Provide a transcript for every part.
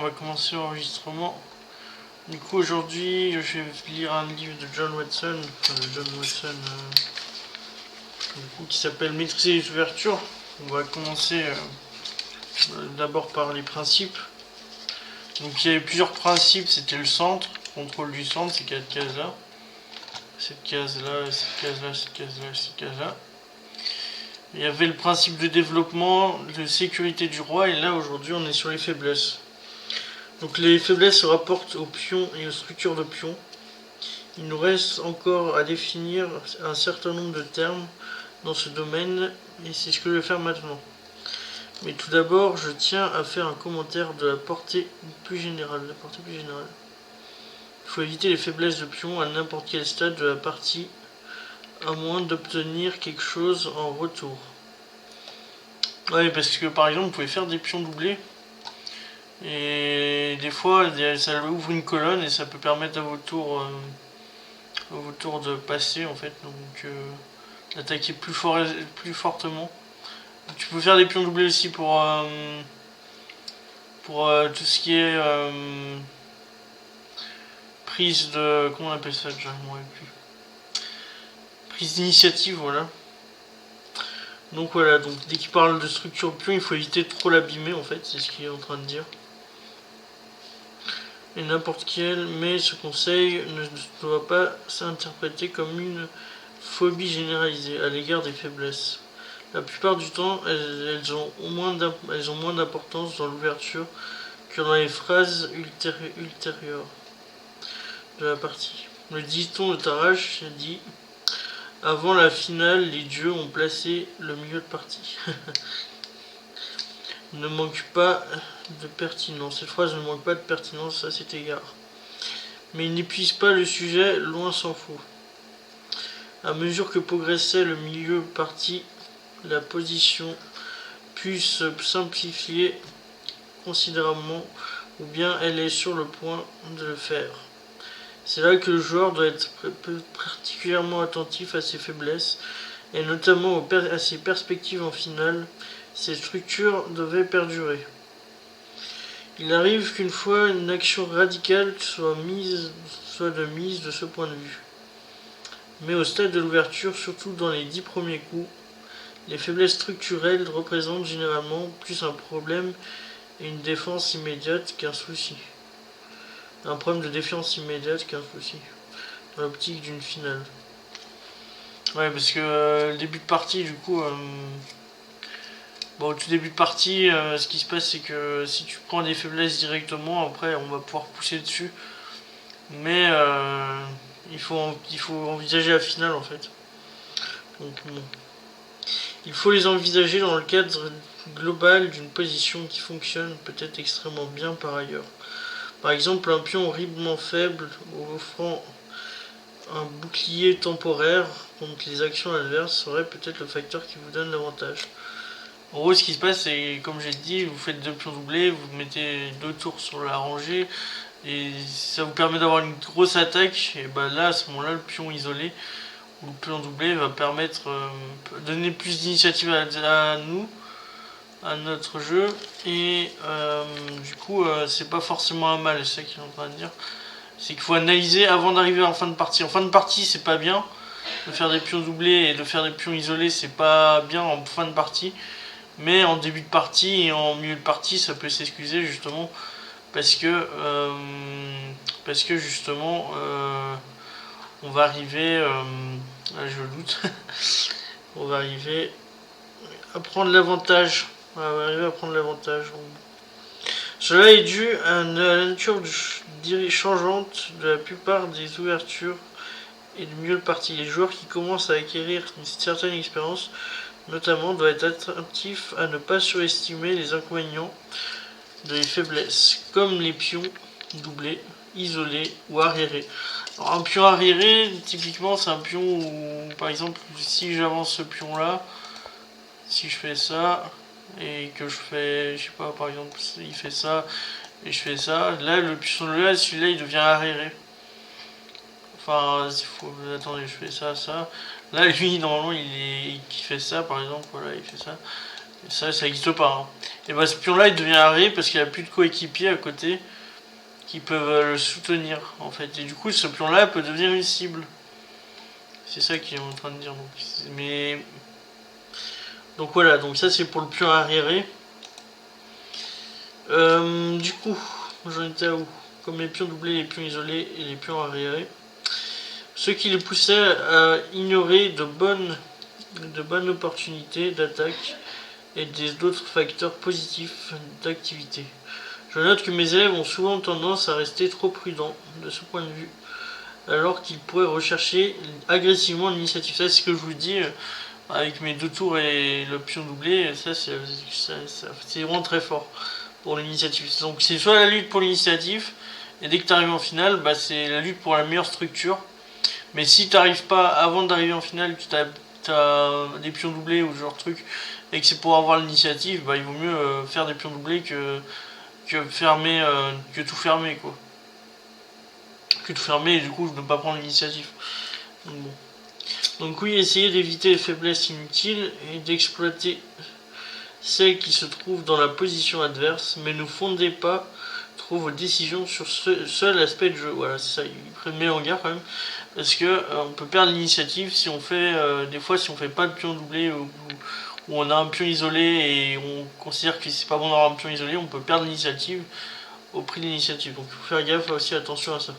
va commencer l'enregistrement. Du coup, aujourd'hui, je vais lire un livre de John Watson, qui s'appelle Maîtriser les ouvertures. On va commencer d'abord par les principes. Donc il y avait plusieurs principes, c'était le centre, contrôle du centre, ces 4 cases là. Cette case là, cette case là, cette case là, cette case là. Il y avait le principe de développement, de sécurité du roi, et là aujourd'hui on est sur les faiblesses. Donc les faiblesses se rapportent aux pions et aux structures de pions. Il nous reste encore à définir un certain nombre de termes dans ce domaine, et c'est ce que je vais faire maintenant. Mais tout d'abord, je tiens à faire un commentaire de la portée plus générale. Il faut éviter les faiblesses de pions à n'importe quel stade de la partie, à moins d'obtenir quelque chose en retour. Ouais, parce que par exemple, vous pouvez faire des pions doublés, et des fois, ça ouvre une colonne et ça peut permettre à vos tours de passer en fait, donc d'attaquer plus fortement. Tu peux faire des pions doublés aussi pour tout ce qui est prise de... Comment on appelle ça déjà? Prise d'initiative, voilà. Donc voilà, donc dès qu'il parle de structure de pion, il faut éviter de trop l'abîmer en fait, c'est ce qu'il est en train de dire. Et n'importe quel, mais ce conseil ne doit pas s'interpréter comme une phobie généralisée à l'égard des faiblesses. La plupart du temps, elles ont moins d'importance dans l'ouverture que dans les phrases ultérieures de la partie. Le dicton de Tarrasch dit « Avant la finale, les dieux ont placé le milieu de partie. » Ne manque pas de pertinence. Cette phrase ne manque pas de pertinence à cet égard. Mais il n'épuise pas le sujet, loin s'en faut. À mesure que progressait le milieu parti, la position put se simplifier considérablement, ou bien elle est sur le point de le faire. C'est là que le joueur doit être particulièrement attentif à ses faiblesses, et notamment à ses perspectives en finale. Ces structures devaient perdurer. Il arrive qu'une fois une action radicale soit de mise de ce point de vue. Mais au stade de l'ouverture, surtout dans les 10 premiers coups, les faiblesses structurelles représentent généralement plus un problème et une défense immédiate qu'un souci. Un problème de défense immédiate qu'un souci, dans l'optique d'une finale. Ouais, parce que le début de partie, du coup... Bon, au tout début de partie, ce qui se passe, c'est que si tu prends des faiblesses directement, après, on va pouvoir pousser dessus. Mais il faut envisager la finale, en fait. Donc, bon. Il faut les envisager dans le cadre global d'une position qui fonctionne peut-être extrêmement bien par ailleurs. Par exemple, un pion horriblement faible offrant un bouclier temporaire contre les actions adverses serait peut-être le facteur qui vous donne l'avantage. En gros, ce qui se passe, c'est comme j'ai dit, vous faites 2 pions doublés, vous mettez 2 tours sur la rangée, et ça vous permet d'avoir une grosse attaque. Et bah là, à ce moment-là, le pion isolé ou le pion doublé va permettre donner plus d'initiative à nous, à notre jeu, et du coup, c'est pas forcément un mal. C'est ça qu'il est en train de dire. C'est qu'il faut analyser avant d'arriver en fin de partie. En fin de partie, c'est pas bien de faire des pions doublés et de faire des pions isolés, c'est pas bien en fin de partie. Mais en début de partie et en milieu de partie, ça peut s'excuser justement parce que justement on va arriver, là je doute, on va arriver à prendre l'avantage. Cela est dû à la nature changeante de la plupart des ouvertures et du milieu de partie. Les joueurs qui commencent à acquérir une certaine expérience notamment doit être attentif à ne pas surestimer les inconvénients de les faiblesses, comme les pions doublés, isolés ou arriérés. Alors, un pion arriéré, typiquement, c'est un pion où, par exemple, si j'avance ce pion-là, si je fais ça, et que je fais, je sais pas, par exemple, il fait ça, et je fais ça, là, le pion là, celui-là, il devient arriéré. Enfin, attendez, je fais ça, ça. Là, lui, normalement, il fait ça, par exemple, voilà, il fait ça. Ça n'existe pas. Hein. Et bah ce pion là il devient arriéré parce qu'il n'y a plus de coéquipiers à côté qui peuvent le soutenir en fait. Et du coup ce pion là peut devenir une cible. C'est ça qu'il est en train de dire. Donc voilà, donc ça c'est pour le pion arriéré. Du coup, j'en étais à où? Comme les pions doublés, les pions isolés et les pions arriérés. Ce qui les poussait à ignorer de bonnes opportunités d'attaque et d'autres facteurs positifs d'activité. Je note que mes élèves ont souvent tendance à rester trop prudents de ce point de vue, alors qu'ils pourraient rechercher agressivement l'initiative. Ça, c'est ce que je vous dis avec mes 2 tours et le pion doublé. Ça c'est vraiment très fort pour l'initiative. Donc c'est soit la lutte pour l'initiative, et dès que tu arrives en finale, bah, c'est la lutte pour la meilleure structure. Mais si tu n'arrives pas avant d'arriver en finale, tu as des pions doublés ou ce genre de truc, et que c'est pour avoir l'initiative, bah, il vaut mieux faire des pions doublés que fermer, que tout fermer quoi. Que tout fermer et du coup ne pas prendre l'initiative. Donc, bon. Donc oui, essayez d'éviter les faiblesses inutiles et d'exploiter celles qui se trouvent dans la position adverse, mais ne fondez pas trop vos décisions sur ce seul aspect de jeu. Voilà, c'est ça, il met en garde quand même. Parce que on peut perdre l'initiative si on fait des fois si on fait pas de pion doublé ou on a un pion isolé et on considère que c'est pas bon d'avoir un pion isolé, on peut perdre l'initiative au prix de l'initiative. Donc il faut faire gaffe aussi, attention à ça.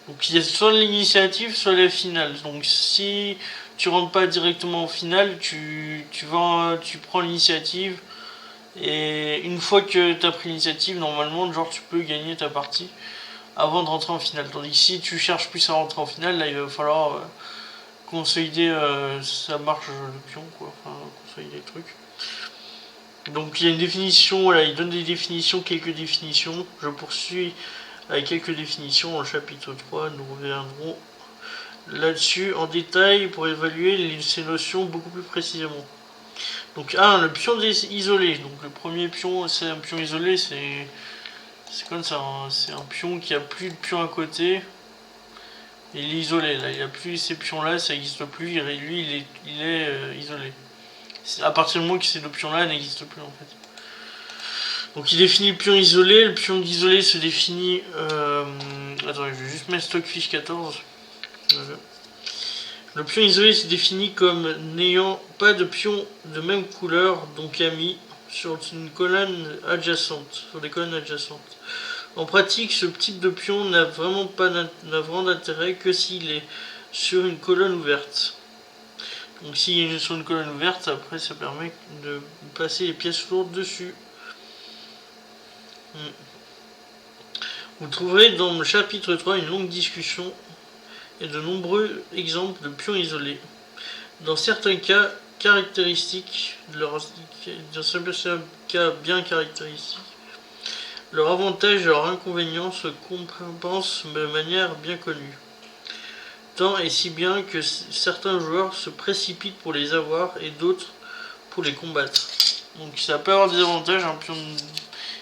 Donc il y a soit l'initiative, soit la finale. Donc si tu rentres pas directement en finale, tu prends l'initiative et une fois que tu as pris l'initiative, normalement genre tu peux gagner ta partie avant de rentrer en finale. Tandis que si tu cherches plus à rentrer en finale, là il va falloir consolider sa marche de pion quoi, enfin consolider les trucs. Donc il y a une définition, voilà, il donne des définitions, quelques définitions. Je poursuis avec quelques définitions dans le chapitre 3, nous reviendrons là-dessus en détail pour évaluer ces notions beaucoup plus précisément. Donc le pion isolé. Donc le premier pion, c'est un pion isolé, c'est comme ça, hein, c'est un pion qui a plus de pions à côté. Il est isolé, là, il n'y a plus ces pions-là, ça n'existe plus, lui il est isolé. À partir du moment que ces 2 pions-là n'existent plus en fait. Donc il définit le pion isolé. Le pion isolé se définit... Attendez, je vais juste mettre Stockfish 14. Voilà. Le pion isolé se définit comme n'ayant pas de pion de même couleur, donc amis, sur une colonne adjacente, sur des colonnes adjacentes. En pratique, ce type de pion n'a vraiment d'intérêt que s'il est sur une colonne ouverte. Donc s'il est sur une colonne ouverte, après ça permet de passer les pièces lourdes dessus. Vous trouverez dans le chapitre 3 une longue discussion et de nombreux exemples de pions isolés. Dans certains cas caractéristiques, dans certains cas bien caractéristiques, leur avantage et leur inconvénient se compensent de manière bien connue. Tant et si bien que certains joueurs se précipitent pour les avoir et d'autres pour les combattre. Donc ça peut avoir des avantages, un pion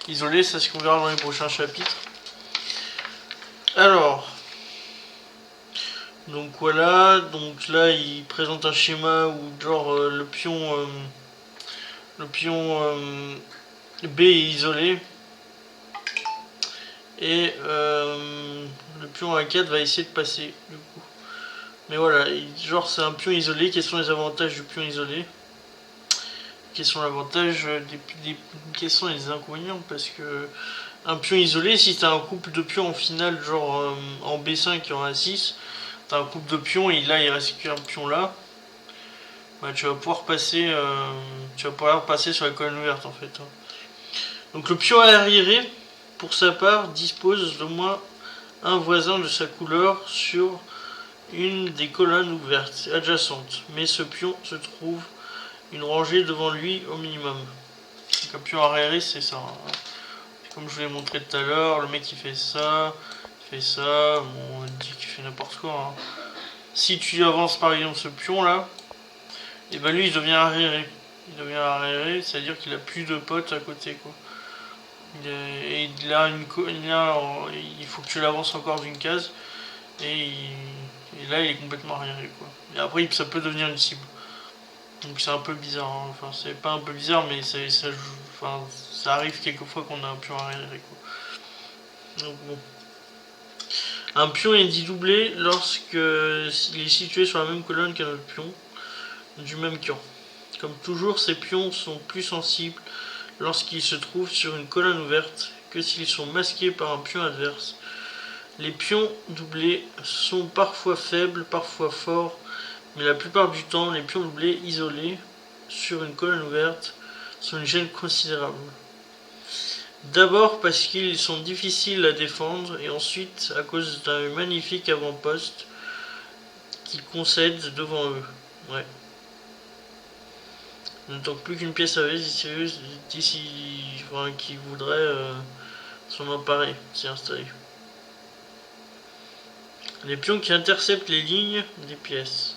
isolé, c'est ce qu'on verra dans les prochains chapitres. Alors, donc voilà, donc là il présente un schéma où genre le pion B est isolé et le pion A4 va essayer de passer du coup. Mais voilà, genre c'est un pion isolé, quels sont les avantages du pion isolé? Quels sont les avantages quels sont les inconvénients? Parce que un pion isolé, si t'as un couple de pions en finale, genre en B5 et en A6, t'as un couple de pions et là il reste qu'un pion là, bah, tu vas pouvoir passer sur la colonne ouverte en fait. Donc le pion arriéré, pour sa part, dispose d'au moins un voisin de sa couleur sur une des colonnes ouvertes adjacentes, mais ce pion se trouve une rangée devant lui au minimum. Donc un pion arriéré, c'est ça. Hein. Comme je vous l'ai montré tout à l'heure, le mec il fait ça, bon, on dit qu'il fait n'importe quoi. Hein. Si tu avances par exemple ce pion là, et ben lui il devient arriéré. Il devient arriéré, c'est-à-dire qu'il a plus de potes à côté quoi. Il faut que tu l'avances encore d'une case et, là il est complètement arriéré quoi. Et après ça peut devenir une cible. Donc c'est un peu bizarre, hein. Enfin c'est pas un peu bizarre, mais ça joue, enfin ça arrive quelquefois qu'on a un pion arriéré, quoi. Donc bon. Un pion est dit doublé lorsque il est situé sur la même colonne qu'un autre pion du même camp. Comme toujours, ces pions sont plus sensibles lorsqu'ils se trouvent sur une colonne ouverte que s'ils sont masqués par un pion adverse. Les pions doublés sont parfois faibles, parfois forts, mais la plupart du temps, les pions doublés isolés sur une colonne ouverte sont une gêne considérable. D'abord parce qu'ils sont difficiles à défendre, et ensuite à cause d'un magnifique avant-poste qui concède devant eux. Ouais. Ne donc plus qu'une pièce à d'ici, enfin, qui voudrait s'en emparer, s'y installer. Les pions qui interceptent les lignes des pièces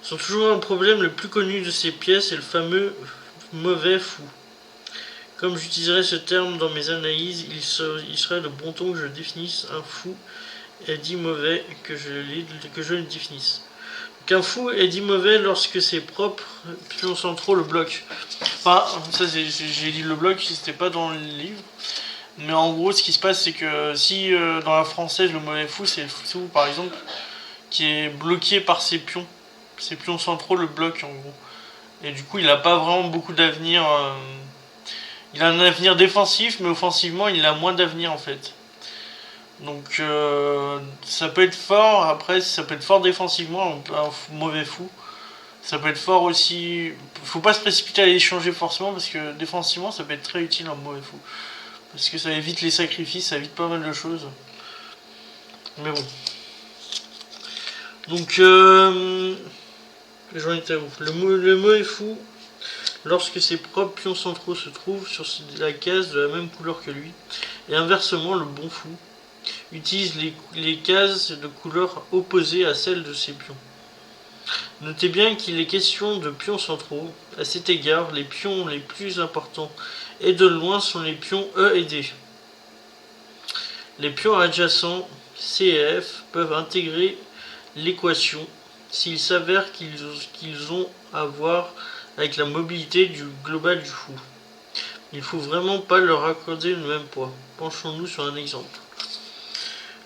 sont toujours un problème. Le plus connu de ces pièces est le fameux mauvais fou. Comme j'utiliserai ce terme dans mes analyses, il serait de bon ton que je définisse un fou et dit mauvais que je le définisse. Qu'un fou est dit mauvais lorsque ses propres pions centraux le bloquent. Enfin, ça j'ai dit le bloc, c'était pas dans le livre. Mais en gros, ce qui se passe, c'est que si dans la française, le mauvais fou, c'est le fou, par exemple, qui est bloqué par ses pions. Ses pions centraux le bloquent, en gros. Et du coup, il a pas vraiment beaucoup d'avenir. Il a un avenir défensif, mais offensivement, il a moins d'avenir, en fait. Donc, ça peut être fort. Après, ça peut être fort défensivement, un mauvais fou. Ça peut être fort aussi. Faut pas se précipiter à les changer forcément, parce que défensivement, ça peut être très utile, un mauvais fou. Parce que ça évite les sacrifices, ça évite pas mal de choses. Mais bon. Donc, j'en étais où? Le mauvais fou, lorsque ses propres pions centraux se trouvent sur la case de la même couleur que lui, et inversement, le bon fou utilise les cases de couleur opposées à celles de ses pions. Notez bien qu'il est question de pions centraux. À cet égard, les pions les plus importants et de loin sont les pions E et D. Les pions adjacents C et F peuvent intégrer l'équation s'il s'avère qu'ils ont à voir avec la mobilité du global du fou. Il ne faut vraiment pas leur accorder le même poids. Penchons-nous sur un exemple.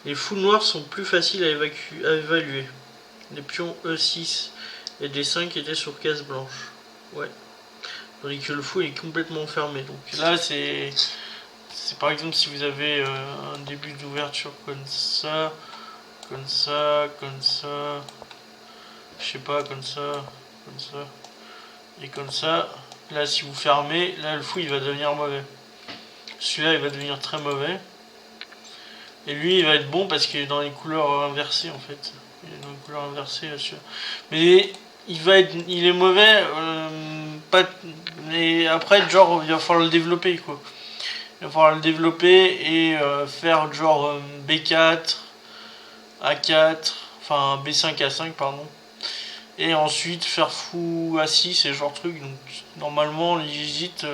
Les fous noirs sont plus faciles à évaluer. Les pions E6 et D5 étaient sur case blanche. Ouais. Tandis que le fou est complètement fermé. Donc là, c'est par exemple si vous avez un début d'ouverture comme ça, comme ça, comme ça, je sais pas, comme ça, et comme ça. Là, si vous fermez, là, le fou, il va devenir mauvais. Celui-là, il va devenir très mauvais. Et lui, il va être bon parce qu'il est dans les couleurs inversées, en fait. Il est dans les couleurs inversées, celui-là. Mais il est mauvais, pas, mais après, genre, il va falloir le développer, quoi. Il va falloir le développer et faire genre B4, A4, enfin B5, A5, pardon. Et ensuite faire fou A6 et genre truc. Donc normalement, l'illicite,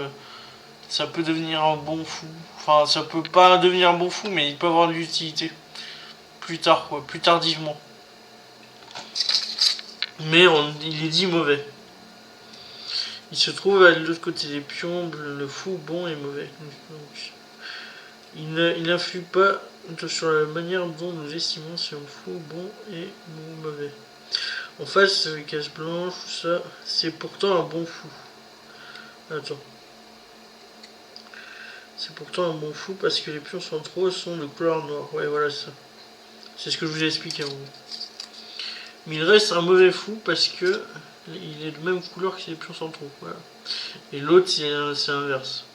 ça peut devenir un bon fou. Enfin, ça peut pas devenir un bon fou, mais il peut avoir de l'utilité. Plus tard, quoi, plus tardivement. Mais il est dit mauvais. Il se trouve à l'autre côté des pions, le fou bon et mauvais. Donc, il n'influe pas sur la manière dont nous estimons si un fou bon et mauvais. En face, les cases blanches, tout ça, c'est pourtant un bon fou. Attends. C'est pourtant un bon fou parce que les pions centraux sont de couleur noire. Ouais, voilà ça. C'est ce que je vous ai expliqué en gros. Mais il reste un mauvais fou parce que il est de même couleur que les pions centraux. Voilà. Et l'autre, c'est inverse.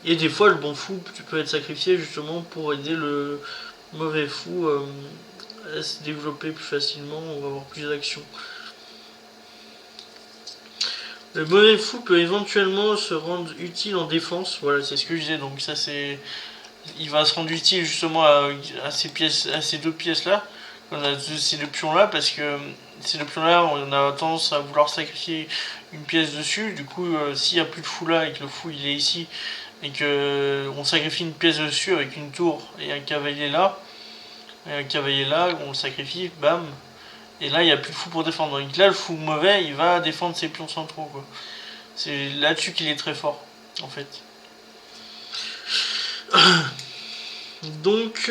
Et des fois, le bon fou peut être sacrifié justement pour aider le mauvais fou à se développer plus facilement, on va avoir plus d'action. Le mauvais fou peut éventuellement se rendre utile en défense, voilà, c'est ce que je disais, donc ça c'est... Il va se rendre utile justement à ces deux pièces-là, ces deux pions-là, parce que ces deux pions-là, on a tendance à vouloir sacrifier une pièce dessus, du coup, s'il n'y a plus de fou là et que le fou il est ici, et que on sacrifie une pièce dessus avec une tour et un cavalier là, on le sacrifie, bam, Et là, il n'y a plus de fou pour défendre. Donc là, le fou mauvais, il va défendre ses pions centraux, quoi. C'est là-dessus qu'il est très fort, en fait. Donc,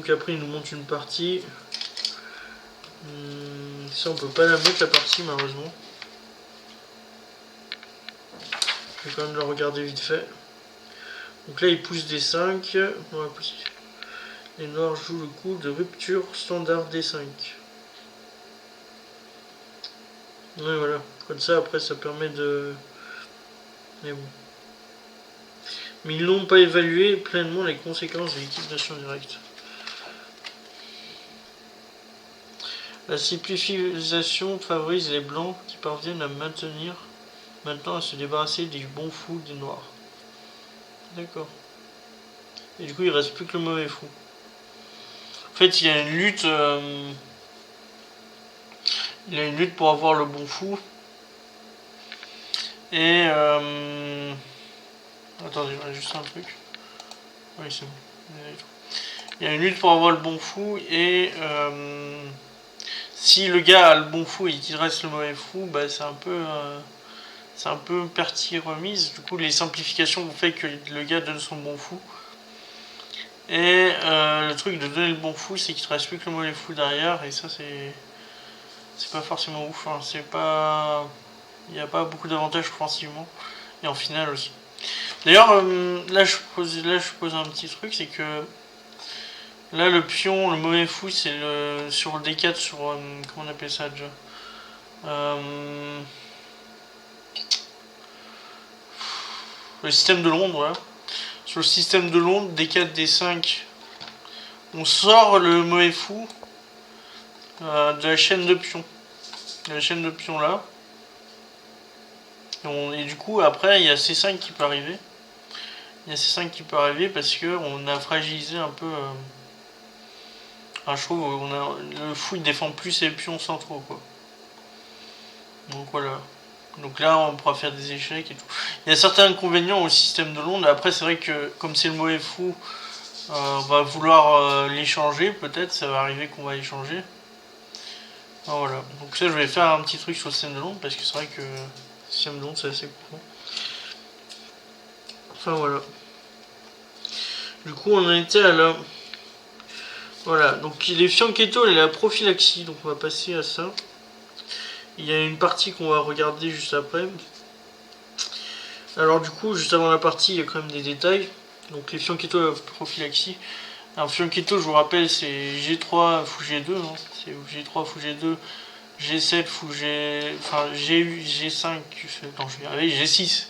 après, il nous montre une partie. Ça, on peut pas la mettre, la partie, malheureusement. Je vais quand même la regarder vite fait. Donc là, il pousse des 5. Les noirs jouent le coup de rupture standard D5. Ouais, voilà. Comme ça, après, ça permet de... Mais bon. Mais ils n'ont pas évalué pleinement les conséquences de liquidation directe. La simplification favorise les blancs qui parviennent à maintenant à se débarrasser des bons fous des noirs. D'accord. Et du coup, il reste plus que le mauvais fou. En fait, il y a une lutte. Il y a une lutte pour avoir le bon fou. Et attendez, juste un truc. Oui, c'est bon. Il y a une lutte pour avoir le bon fou et si le gars a le bon fou et qu'il reste le mauvais fou, bah c'est un peu partie remise. Du coup, les simplifications font fait que le gars donne son bon fou. Et le truc de donner le bon fou, c'est qu'il te reste plus que le mauvais fou derrière, et ça c'est pas forcément ouf. Hein. C'est pas, il n'y a pas beaucoup d'avantages offensivement et en finale aussi. D'ailleurs, là je pose un petit truc, c'est que là le pion, le mauvais fou, c'est sur le D4, sur comment on appelle ça déjà, le système de Londres, voilà. Sur le système de Londres, D4, D5, on sort le mauvais fou de la chaîne de pions. De la chaîne de pions là. Et du coup, après, il y a C5 qui peut arriver. Il y a C5 qui peut arriver parce qu'on a fragilisé un peu. Je trouve le fou il défend plus ses pions centraux, quoi. Donc voilà. Donc là, on pourra faire des échecs et tout. Il y a certains inconvénients au système de Londres. Après, c'est vrai que comme c'est le mauvais fou, on va vouloir l'échanger. Peut-être, ça va arriver qu'on va l'échanger. Voilà. Donc ça, je vais faire un petit truc sur le système de Londres parce que c'est vrai que le système de Londres, c'est assez courant. Enfin voilà. Du coup, on en était à là. Voilà, donc les fianchetto et la prophylaxie, donc on va passer à ça. Il y a une partie qu'on va regarder juste après. Alors du coup, juste avant la partie, il y a quand même des détails. Donc les fianchetto et la prophylaxie. Alors fianchetto, je vous rappelle, c'est G3 fou G2. Hein. C'est G3 fou G2, G7 fou G... Enfin, G5... Non, je vais y arriver, G6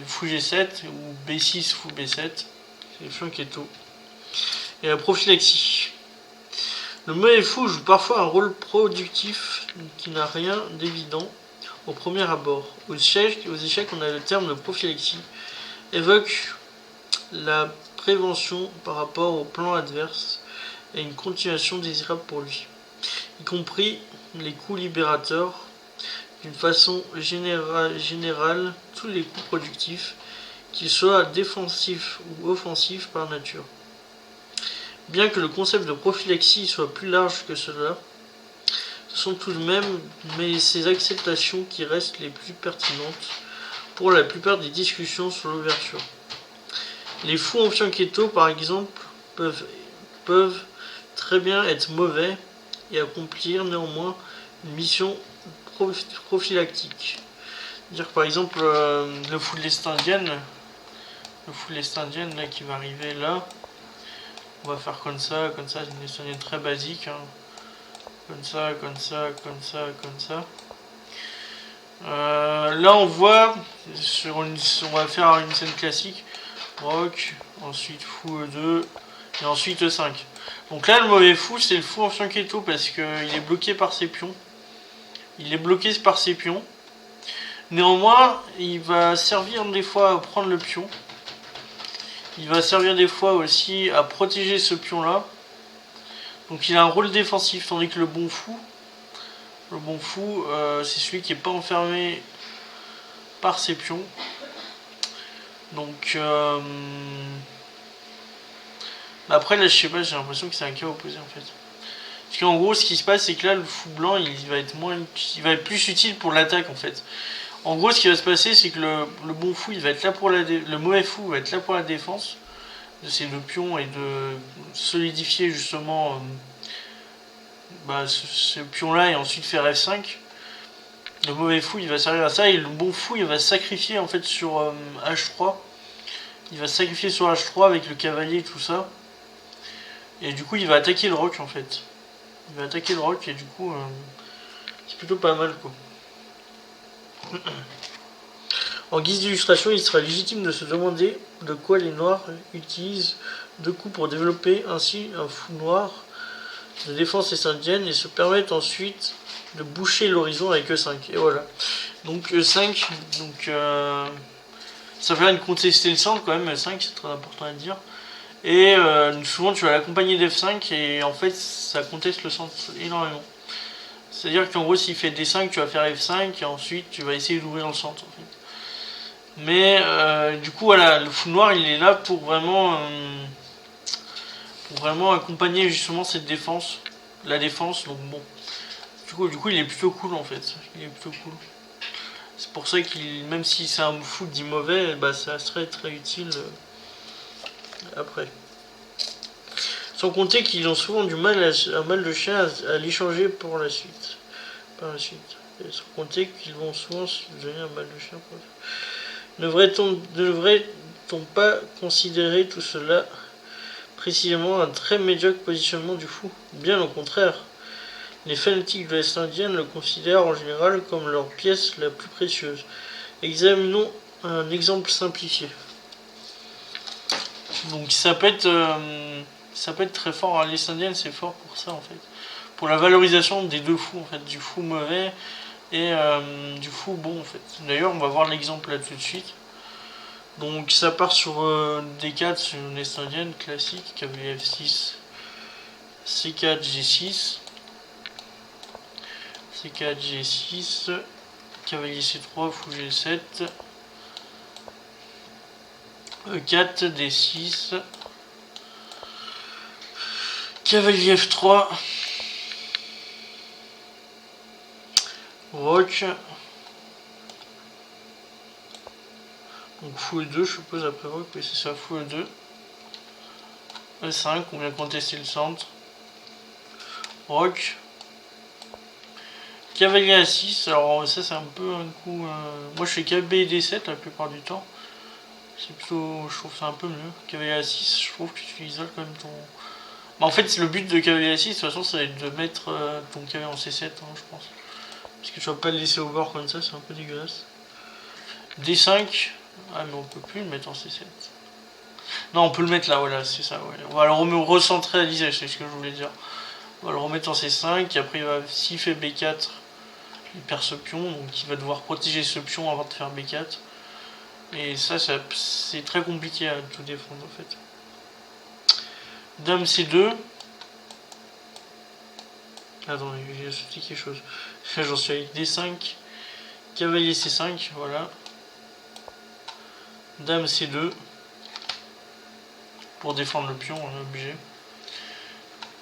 fou G7 ou B6 fou B7. C'est les fianchetto. Et la prophylaxie. Le mauvais fou joue parfois un rôle productif qui n'a rien d'évident au premier abord. Aux échecs, on a le terme de prophylaxie, évoque la prévention par rapport au plan adverse et une continuation désirable pour lui, y compris les coups libérateurs. D'une façon générale, tous les coups productifs, qu'ils soient défensifs ou offensifs par nature. Bien que le concept de prophylaxie soit plus large que cela, ce sont tout de même ces acceptations qui restent les plus pertinentes pour la plupart des discussions sur l'ouverture. Les fous en fianchetto, par exemple, peuvent très bien être mauvais et accomplir néanmoins une mission prophylactique. C'est-à-dire que par exemple, le fou de l'Est indienne, là qui va arriver là, on va faire comme ça, c'est une Est indienne très basique. Hein. Comme ça, comme ça, comme ça, comme ça. Là on voit, on va faire une scène classique. Rock, ensuite fou E2, et ensuite E5. Donc là le mauvais fou c'est le fou en fianchetto parce qu'il est bloqué par ses pions. Néanmoins, il va servir des fois à prendre le pion. Il va servir des fois aussi à protéger ce pion là. Donc il a un rôle défensif, tandis que le bon fou, c'est celui qui n'est pas enfermé par ses pions. Donc après là je sais pas, j'ai l'impression que c'est un cas opposé en fait. Parce qu'en gros, ce qui se passe, c'est que là, le fou blanc, il va être plus utile pour l'attaque en fait. En gros, ce qui va se passer, c'est que le bon fou, il va être là pour le mauvais fou va être là pour la défense de ces deux pions et de solidifier justement ce pion-là et ensuite faire F5. Le mauvais fou, il va servir à ça et le bon fou, il va se sacrifier en fait sur H3. Il va se sacrifier sur H3 avec le cavalier et tout ça. Et du coup, il va attaquer le roc en fait. Il va attaquer le roc et du coup, c'est plutôt pas mal quoi. En guise d'illustration, il sera légitime de se demander de quoi les noirs utilisent deux coups pour développer ainsi un fou noir de défense estindienne et se permettent ensuite de boucher l'horizon avec E5. Et voilà. Donc E5, ça permet de contester le centre quand même, E5 c'est très important à dire. Et souvent tu vas l'accompagner d'F5 et en fait ça conteste le centre énormément. C'est-à-dire qu'en gros s'il fait D5 tu vas faire F5 et ensuite tu vas essayer d'ouvrir le centre en fait. Mais du coup voilà, le fou noir il est là pour vraiment accompagner justement cette défense, la défense, donc bon. Du coup il est plutôt cool en fait. Il est plutôt cool. C'est pour ça qu'il, même si c'est un fou dit mauvais, bah ça serait très utile après. Sans compter qu'ils ont souvent du mal un mal de chien à l'échanger pour la suite. Par la suite. Et sans compter qu'ils vont souvent se donner un mal de chien pour la suite. Ne devrait-on pas considérer tout cela précisément un très médiocre positionnement du fou? Bien au contraire. Les fanatiques de l'Est indienne le considèrent en général comme leur pièce la plus précieuse. Examinons un exemple simplifié. Donc ça peut être très fort. L'Est indienne c'est fort pour ça en fait. Pour la valorisation des deux fous en fait, du fou mauvais et du fou bon en fait. D'ailleurs on va voir l'exemple là tout de suite. Donc ça part sur D4 sur une Est indienne classique, cavalier F6, C4, G6, C4, G6, cavalier C3, fou G7, E4, D6, cavalier F3, roc, donc fou E2 je suppose après roc, oui c'est ça, fou E2, E5, on vient contester le centre, roc, cavalier A6, alors ça c'est un peu un coup, moi je fais KB et D7 la plupart du temps, c'est plutôt, je trouve ça un peu mieux, cavalier A6, je trouve que tu isoles quand même ton... Bah, en fait le but de cavalier A6 de toute façon ça va être de mettre ton cavalier en C7 hein, je pense, parce que tu vas pas le laisser au bord comme ça, c'est un peu dégueulasse. D5, ah mais on peut plus le mettre en C7. Non, on peut le mettre là, voilà, c'est ça. Ouais. On va le recentrer à l'isage, c'est ce que je voulais dire. On va le remettre en C5, et après, s'il fait B4, il perd ce pion, donc il va devoir protéger ce pion avant de faire B4. Et ça c'est très compliqué à tout défendre, en fait. Dame C2. Attends, j'ai sauté quelque chose. J'en suis avec D5. Cavalier C5, voilà. Dame C2. Pour défendre le pion, on est obligé.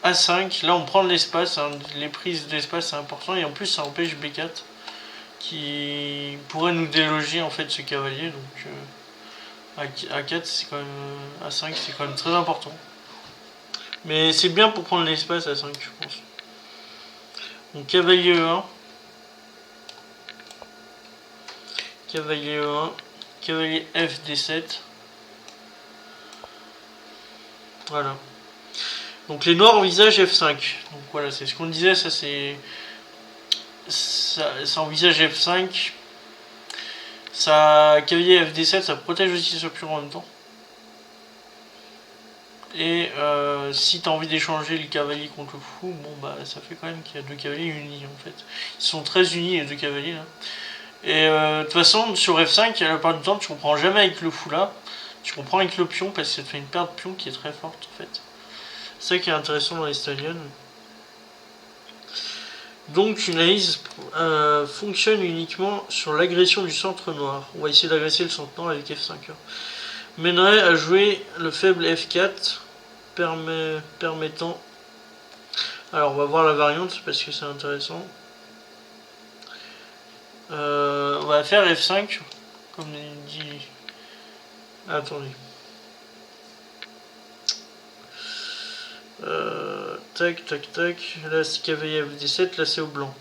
A5, là on prend de l'espace, hein, les prises d'espace c'est important, et en plus ça empêche B4 qui pourrait nous déloger en fait ce cavalier, donc A4 c'est quand même, A5 c'est quand même très important. Mais c'est bien pour prendre l'espace A5 je pense. Donc cavalier E1, cavalier E1, cavalier F D7. Voilà. Donc les noirs envisagent F5. Donc voilà, c'est ce qu'on disait, ça c'est... Ça envisage F5. Ça, cavalier FD7, ça protège aussi ce pion en même temps. Et si tu as envie d'échanger le cavalier contre le fou, bon bah ça fait quand même qu'il y a deux cavaliers unis en fait. Ils sont très unis les deux cavaliers là. Et de toute façon sur F5, à la part du temps tu comprends jamais avec le fou là. Tu comprends avec le pion parce que ça te fait une perte de pion qui est très forte en fait. C'est ça qui est intéressant dans les stallions. Donc une analyse fonctionne uniquement sur l'agression du centre noir. On va essayer d'agresser le centre noir avec F5. Mènerait à jouer le faible F4 permettant Alors on va voir la variante parce que c'est intéressant. On va faire F5, comme il dit. Attendez. Tac, tac, tac. Là c'est cavalier FD7, là c'est au blanc.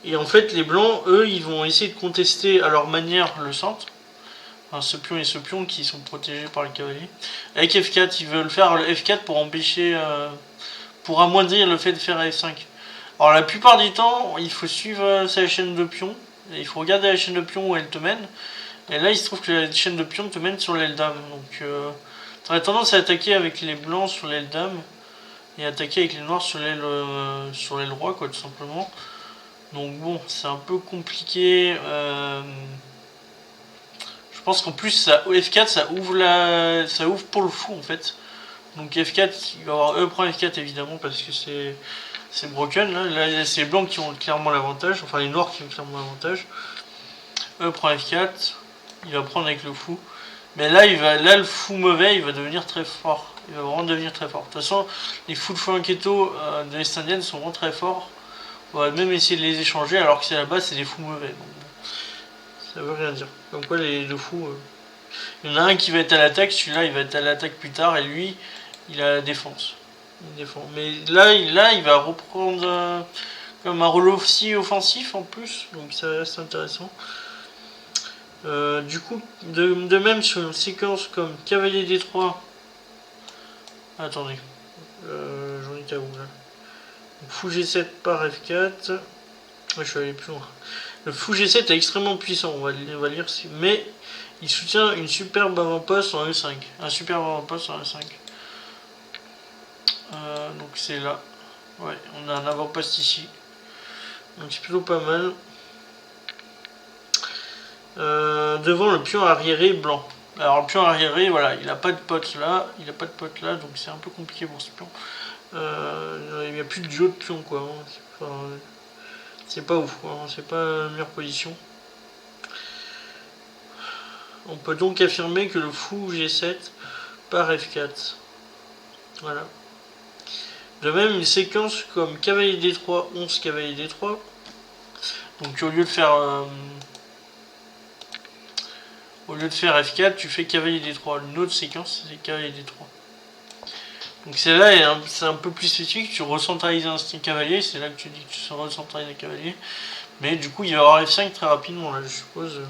Et en fait les blancs, eux, ils vont essayer de contester à leur manière le centre. Enfin, ce pion et ce pion qui sont protégés par le cavalier. Avec F4, ils veulent faire le F4 pour empêcher... pour amoindrir le fait de faire F5. Alors la plupart du temps, il faut suivre sa chaîne de pions. Et il faut regarder la chaîne de pions où elle te mène. Et là, il se trouve que la chaîne de pions te mène sur l'aile dame. Donc, tu aurais tendance à attaquer avec les blancs sur l'aile dame et attaquer avec les noirs sur l'aile roi, quoi, tout simplement. Donc bon, c'est un peu compliqué. Je pense qu'en plus, ça, F4, ça ouvre pour le fou, en fait. Donc F4, il va y avoir E prend F4 évidemment parce que c'est broken. Là c'est les blancs qui ont clairement l'avantage, enfin les noirs qui ont clairement l'avantage. E prend F4, il va prendre avec le fou. Mais là le fou mauvais, il va devenir très fort. Il va vraiment devenir très fort. De toute façon, les fous de Franketo de l'Est indienne sont vraiment très forts. On va même essayer de les échanger alors que c'est là-bas, c'est des fous mauvais. Donc, ça veut rien dire. Comme quoi les deux fous... Il y en a un qui va être à l'attaque, celui-là il va être à l'attaque plus tard et lui il a la défense. Il défend. Mais là il va reprendre comme un rôle aussi offensif en plus, donc ça reste intéressant. Du coup, de même sur une séquence comme cavalier D3. Attendez, j'en étais à où là? Fou G7 par F4. Je suis allé plus loin. Le fou G7 est extrêmement puissant, on va lire, mais il soutient une superbe avant-poste en E5. Un superbe avant-poste en E5. Donc c'est là. Ouais, on a un avant-poste ici. Donc c'est plutôt pas mal. Devant le pion arriéré blanc. Alors le pion arriéré, voilà, il n'a pas de pote là. Il a pas de pote là, donc c'est un peu compliqué pour ce pion. Il n'y a plus de duo de pion quoi. C'est pas ouf, quoi. C'est pas la meilleure position. On peut donc affirmer que le fou G7 par F4. Voilà. De même, une séquence comme cavalier D3, 11 cavalier D3. Donc au lieu de faire F4, tu fais cavalier D3. Une autre séquence, c'est cavalier D3. Donc celle-là, c'est un peu plus spécifique. Tu recentralises un style cavalier. C'est là que tu dis que tu recentralises un cavalier. Mais du coup, il va y avoir F5 très rapidement, là, je suppose.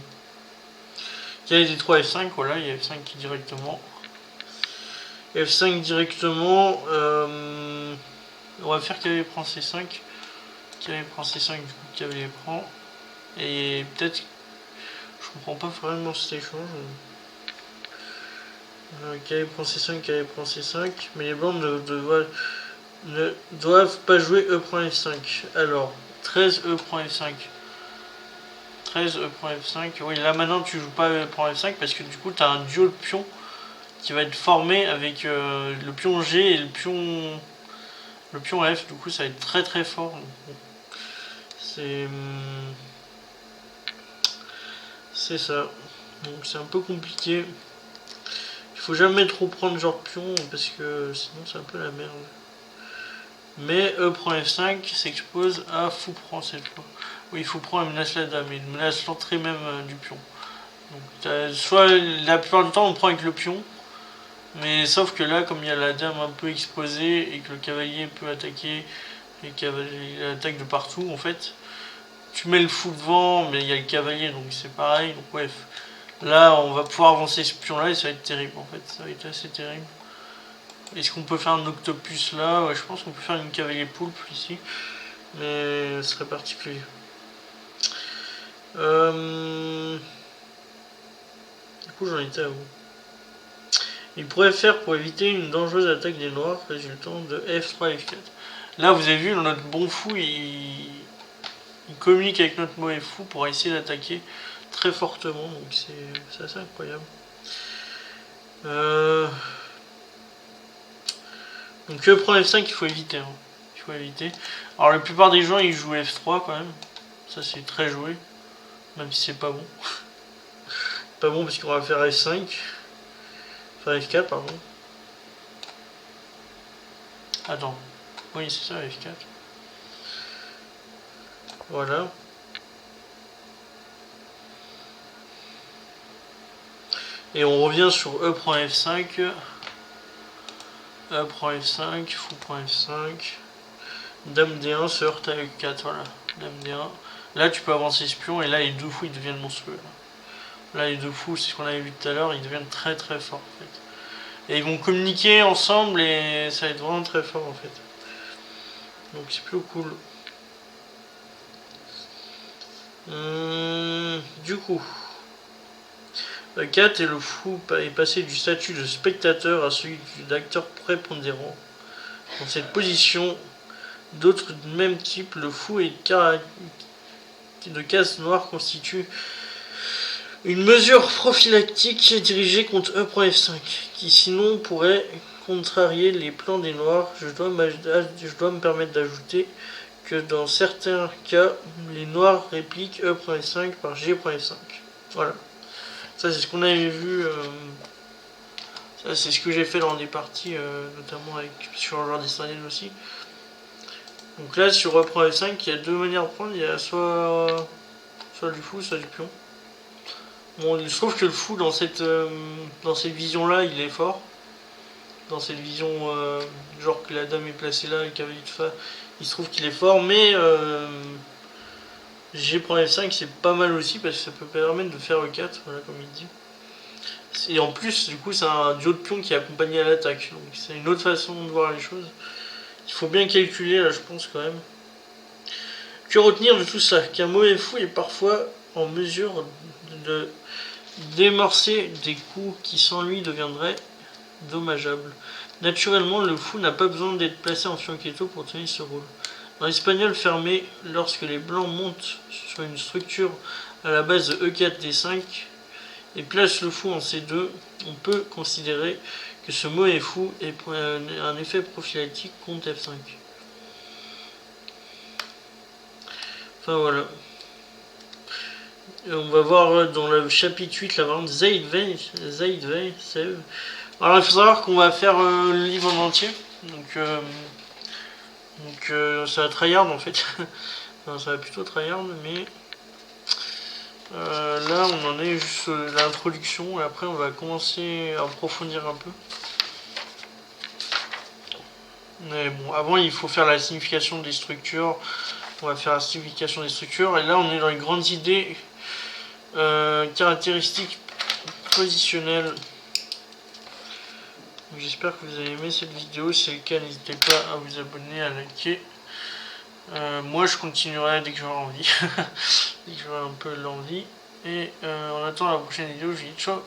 Cavalier D3, F5, voilà, il y a F5 qui directement. F5 directement. On va faire cavalier prend C5. Cavalier prend C5, du coup, cavalier prend. Et peut-être... Je comprends pas vraiment cet échange. Cavalier prend C5, cavalier prend C5. Mais les blancs ne doivent pas jouer E prend F5. Alors, 13 E prend F5. 13 E prend F5. Oui, là maintenant tu joues pas E prend F5 parce que du coup tu as un duo de pions qui va être formé avec le pion G et le pion F. Du coup ça va être très très fort. C'est ça. Donc c'est un peu compliqué. Il faut jamais trop prendre genre de pion parce que sinon c'est un peu la merde. Mais E prend F5 s'expose à fou prend cette fois. Oui, fou prend et menace la dame, il menace l'entrée même du pion. Donc, soit la plupart du temps on prend avec le pion, mais sauf que là, comme il y a la dame un peu exposée et que le cavalier peut attaquer et qu'il attaque de partout, en fait, tu mets le fou devant, mais il y a le cavalier, donc c'est pareil. Donc bref, là on va pouvoir avancer ce pion là et ça va être terrible en fait, ça va être assez terrible. Est-ce qu'on peut faire un octopus là? Ouais, je pense qu'on peut faire une cavalier poulpe ici, mais ce serait particulier. Du coup j'en étais à où? Il pourrait faire pour éviter une dangereuse attaque des noirs résultant de F3 F4. Là vous avez vu notre bon fou il communique avec notre mauvais fou pour essayer d'attaquer très fortement, donc c'est assez incroyable. Donc prend F5 il faut éviter. Hein. Il faut éviter. Alors la plupart des gens ils jouent F3 quand même. Ça c'est très joué. Même si c'est pas bon. Pas bon parce qu'on va faire F5. Enfin F4 pardon. Attends. Oui, c'est ça, F4. Voilà. Et on revient sur E prend F5. E prend F5, fou prend F5. Dame D1 se heurte à E4, voilà. Dame D1. Là, tu peux avancer espion, et là, les deux fous, ils deviennent monstrueux. Là, les deux fous, c'est ce qu'on avait vu tout à l'heure, ils deviennent très très forts, en fait. Et ils vont communiquer ensemble, et ça va être vraiment très fort, en fait. Donc, c'est plutôt cool. Du coup, E4 et le fou est passé du statut de spectateur à celui d'acteur prépondérant. Dans cette position, d'autres de même type, le fou et de case noire constituent une mesure prophylactique dirigée contre E prend F5, qui sinon pourrait contrarier les plans des noirs. Je dois me permettre d'ajouter que dans certains cas, les noirs répliquent E prend F5 par G prend F5. Voilà. Ça, c'est ce qu'on avait vu. Ça, c'est ce que j'ai fait dans des parties, notamment sur le joueur d'Estonienne aussi. Donc là, sur E prend F5, il y a deux manières de prendre. Il y a soit du fou, soit du pion. Bon, je trouve que le fou, dans cette vision-là, il est fort. Dans cette vision, genre que la dame est placée là, le cavalier de fa, il se trouve qu'il est fort. Mais G prend F5, c'est pas mal aussi, parce que ça peut permettre de faire E4, voilà, comme il dit. Et en plus, du coup, c'est un duo de pions qui est accompagné à l'attaque. Donc c'est une autre façon de voir les choses. Il faut bien calculer, là, je pense, quand même. Que retenir de tout ça? Qu'un mauvais fou est parfois en mesure de démorcer des coups qui sans lui deviendraient dommageables. Naturellement, le fou n'a pas besoin d'être placé en fianchetto pour tenir ce rôle. Dans l'espagnol fermé, lorsque les blancs montent sur une structure à la base de E4, D5 et placent le fou en C2, on peut considérer que ce mauvais fou est un effet prophylactique contre F5. Enfin voilà. Et on va voir dans le chapitre 8 la variante Zeidvei. Alors il faut savoir qu'on va faire le livre en entier. Donc ça va tryhard en fait. Enfin, ça va plutôt tryhard, mais là on en est juste l'introduction et après on va commencer à approfondir un peu. Mais bon, avant il faut faire la signification des structures. On va faire la signification des structures et là on est dans les grandes idées caractéristiques positionnelles. J'espère que vous avez aimé cette vidéo. Si c'est le cas, n'hésitez pas à vous abonner, à liker. Moi je continuerai dès que j'aurai envie. Dès que j'aurai un peu l'envie. Et en attendant la prochaine vidéo, je vous dis ciao.